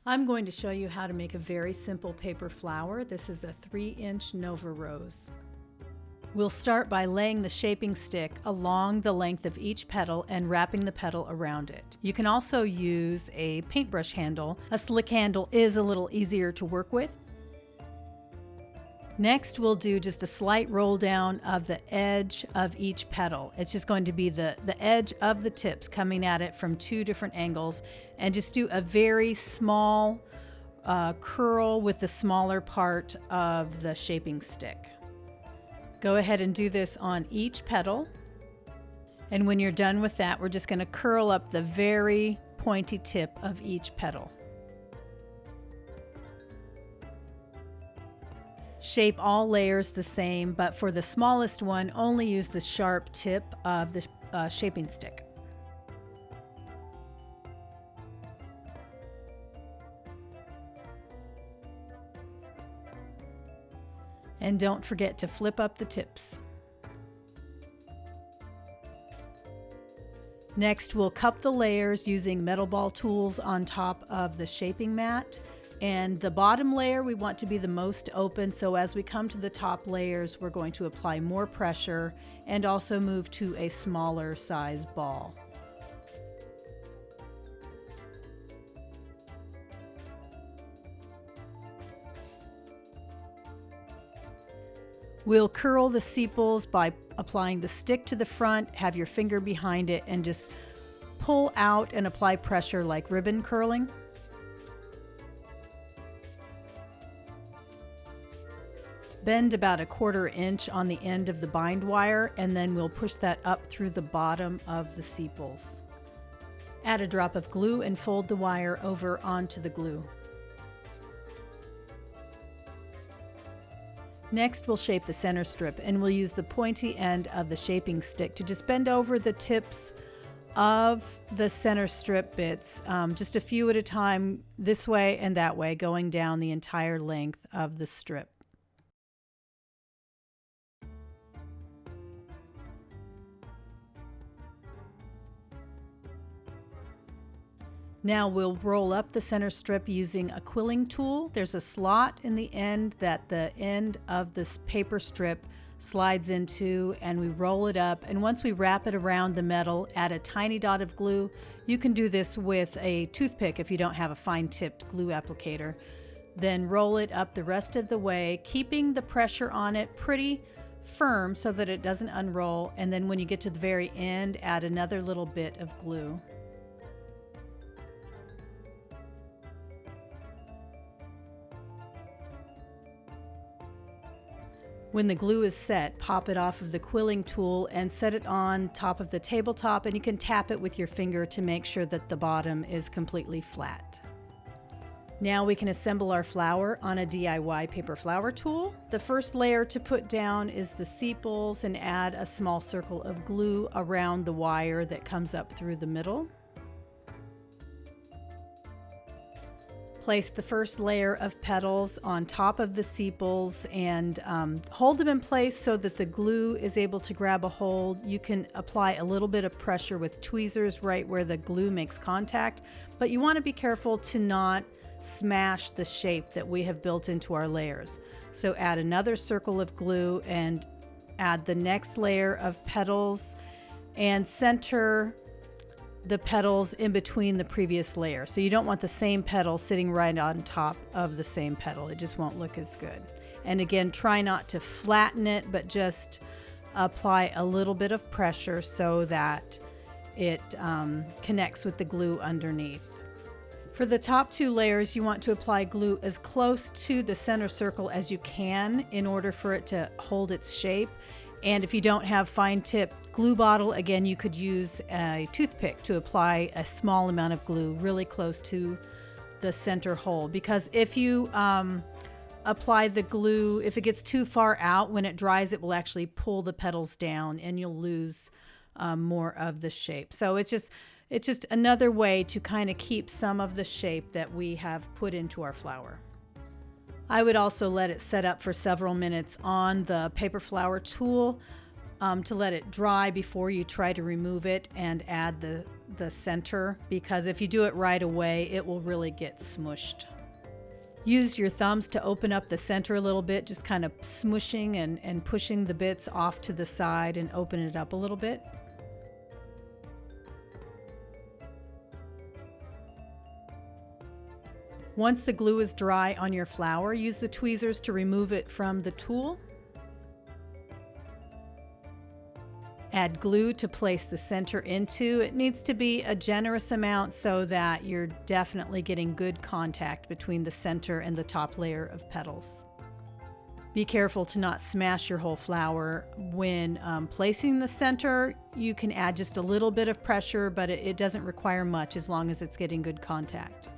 I'm going to show you how to make a very simple paper flower. This is a 3-inch Nova Rose. We'll start by laying the shaping stick along the length of each petal and wrapping the petal around it. You can also use a paintbrush handle. A slick handle is a little easier to work with. Next, we'll do just a slight roll down of the edge of each petal. It's just going to be the edge of the tips coming at it from 2 different angles, and just do a very small curl with the smaller part of the shaping stick. Go ahead and do this on each petal. And when you're done with that, we're just going to curl up the very pointy tip of each petal. Shape all layers the same, but for the smallest one, only use the sharp tip of the shaping stick. And don't forget to flip up the tips. Next, we'll cup the layers using metal ball tools on top of the shaping mat. And the bottom layer we want to be the most open, so as we come to the top layers, we're going to apply more pressure and also move to a smaller size ball. We'll curl the sepals by applying the stick to the front, have your finger behind it, and just pull out and apply pressure like ribbon curling. Bend about 1/4 inch on the end of the bind wire, and then we'll push that up through the bottom of the sepals. Add a drop of glue and fold the wire over onto the glue. Next, we'll shape the center strip, and we'll use the pointy end of the shaping stick to just bend over the tips of the center strip bits, just a few at a time, this way and that way, going down the entire length of the strip. Now we'll roll up the center strip using a quilling tool. There's a slot in the end that the end of this paper strip slides into, and we roll it up. And once we wrap it around the metal, add a tiny dot of glue. You can do this with a toothpick if you don't have a fine-tipped glue applicator. Then roll it up the rest of the way, keeping the pressure on it pretty firm so that it doesn't unroll. And then when you get to the very end, add another little bit of glue. When the glue is set, pop it off of the quilling tool and set it on top of the tabletop, and you can tap it with your finger to make sure that the bottom is completely flat. Now we can assemble our flower on a DIY paper flower tool. The first layer to put down is the sepals, and add a small circle of glue around the wire that comes up through the middle. Place the first layer of petals on top of the sepals and hold them in place so that the glue is able to grab a hold. You can apply a little bit of pressure with tweezers right where the glue makes contact, but you want to be careful to not smash the shape that we have built into our layers. So add another circle of glue and add the next layer of petals and center the petals in between the previous layer. So you don't want the same petal sitting right on top of the same petal. It just won't look as good. And again, try not to flatten it, but just apply a little bit of pressure so that it connects with the glue underneath. For the top 2 layers, you want to apply glue as close to the center circle as you can in order for it to hold its shape. And if you don't have fine-tip glue bottle, again, you could use a toothpick to apply a small amount of glue really close to the center hole. Because if you apply the glue, if it gets too far out, when it dries, it will actually pull the petals down and you'll lose more of the shape. So it's just another way to kind of keep some of the shape that we have put into our flower. I would also let it set up for several minutes on the paper flower tool to let it dry before you try to remove it and add the center, because if you do it right away, it will really get smushed. Use your thumbs to open up the center a little bit, just kind of smushing and pushing the bits off to the side and open it up a little bit. Once the glue is dry on your flower, use the tweezers to remove it from the tool. Add glue to place the center into. It needs to be a generous amount so that you're definitely getting good contact between the center and the top layer of petals. Be careful to not smash your whole flower. When placing the center, you can add just a little bit of pressure, but it doesn't require much as long as it's getting good contact.